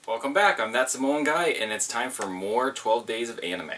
Welcome back, I'm That Samoan Guy, and it's time for more 12 Days of Anime.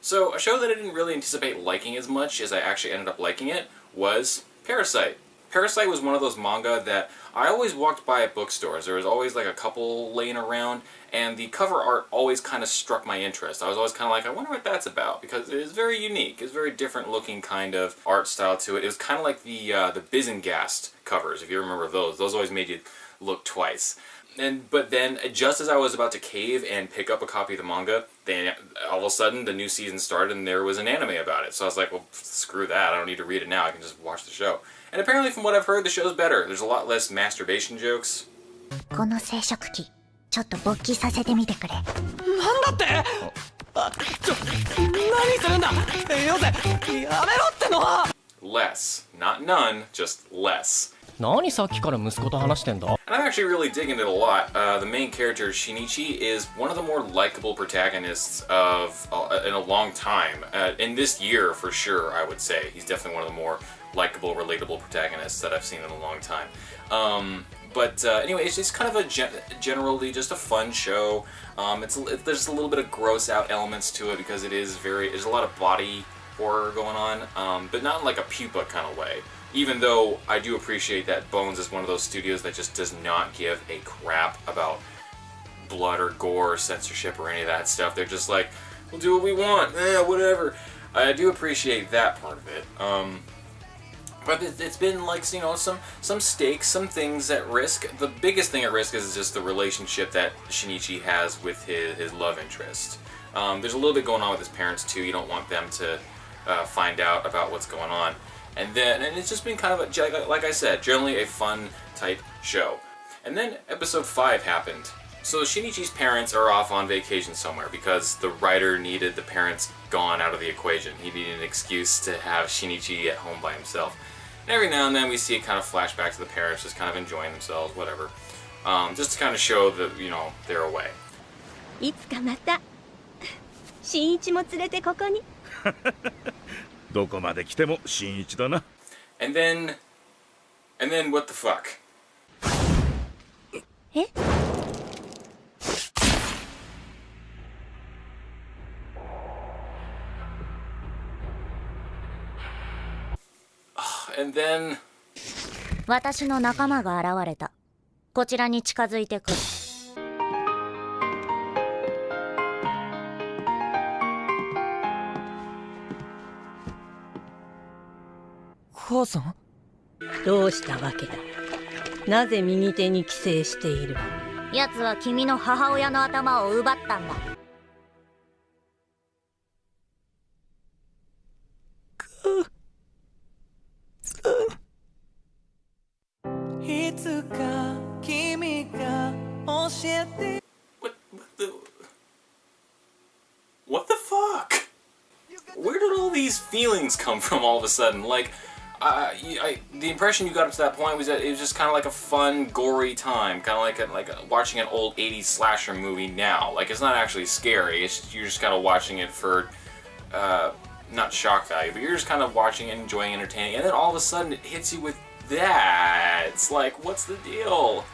So, a show that I didn't really anticipate liking as much as I actually ended up liking it was Parasyte. Parasyte was one of those manga that I always walked by at bookstores. There was always like a couple laying around, and the cover art always kind of struck my interest. I was always kind of like, I wonder what that's about, because it is very unique. It's a very different looking kind of art style to it. It was kind of like the Bizengast covers, if you remember those. Those always made you look twice. But then, just as I was about to cave and pick up a copy of the manga, then all of a sudden the new season started and there was an anime about it. So I was like, well, screw that. I don't need to read it now. I can just watch the show. And apparently, from what I've hered, the show's better. There's a lot less masturbation jokes. この生殖器ちょっと勃起させてみてくれ。なんだって？何するんだ？よせ、やめろってのは。 Less. Not none, just less. 何さっきから息子と話してんだ？ And I'm actually really digging it a lot. The main character, Shinichi, is one of the more likable protagonists of in a long time. In this year, for sure, I would say. He's definitely one of the more likable, relatable protagonists that I've seen in a long time. Anyway, it's just kind of generally just a fun show. There's a little bit of gross out elements to it because there's a lot of body horror going on, but not in like a pupa kind of way. Even though I do appreciate that Bones is one of those studios that just does not give a crap about blood or gore or censorship or any of that stuff. They're just like, we'll do what we want, whatever. I do appreciate that part of it. But it's been like, you know, some stakes, some things at risk. The biggest thing at risk is just the relationship that Shinichi has with his love interest. There's a little bit going on with his parents too. You don't want them to find out about what's going on. And it's just been kind of, like I said, generally a fun type show. And then episode 5 happened. So Shinichi's parents are off on vacation somewhere because the writer needed the parents gone out of the equation. He needed an excuse to have Shinichi at home by himself. And every now and then we see a kind of flashback to the parents just kind of enjoying themselves, whatever. Just to kind of show that, you know, they're away. いつかまた新一も連れてここに。どこまで来ても新一だな。 And then what the fuck? え？ And then... 私の仲間が現れた。こちらに近づいてくる。母さん？どうしたわけだ。なぜ右手に寄生している？奴は君の母親の頭を奪ったんだ。いつか君が教えて。 What the fuck? Where did all these feelings come from all of a sudden? Like, the impression you got up to that point was that it was just kind of like a fun, gory time, kind of like watching an old 80s slasher movie now. Like, it's not actually scary, you're just kind of watching it for, not shock value, but you're just kind of watching it, enjoying, entertaining, and then all of a sudden it hits you with that. It's like, what's the deal?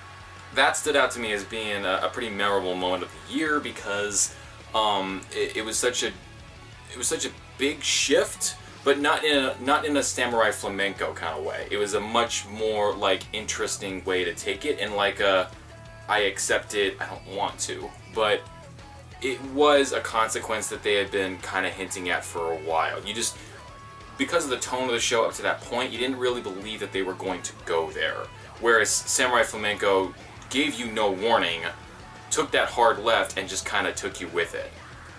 That stood out to me as being a pretty memorable moment of the year because it was such a big shift, but not in a samurai flamenco kind of way. It was a much more like interesting way to take it, and like I accept it, I don't want to, but it was a consequence that they had been kind of hinting at for a while. You just, because of the tone of the show up to that point, you didn't really believe that they were going to go there. Whereas Samurai Flamenco gave you no warning, took that hard left, and just kind of took you with it.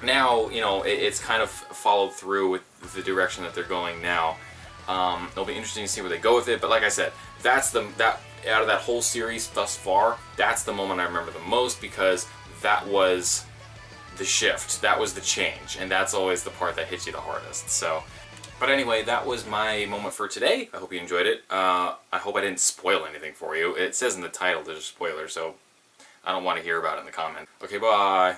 Now, you know, it's kind of followed through with the direction that they're going now. It'll be interesting to see where they go with it, but like I said, that out of that whole series thus far, that's the moment I remember the most because that was the shift, that was the change, and that's always the part that hits you the hardest. So, but anyway, that was my moment for today. I hope you enjoyed it. I hope I didn't spoil anything for you. It says in the title there's a spoiler, so I don't want to hear about it in the comments. Okay, bye.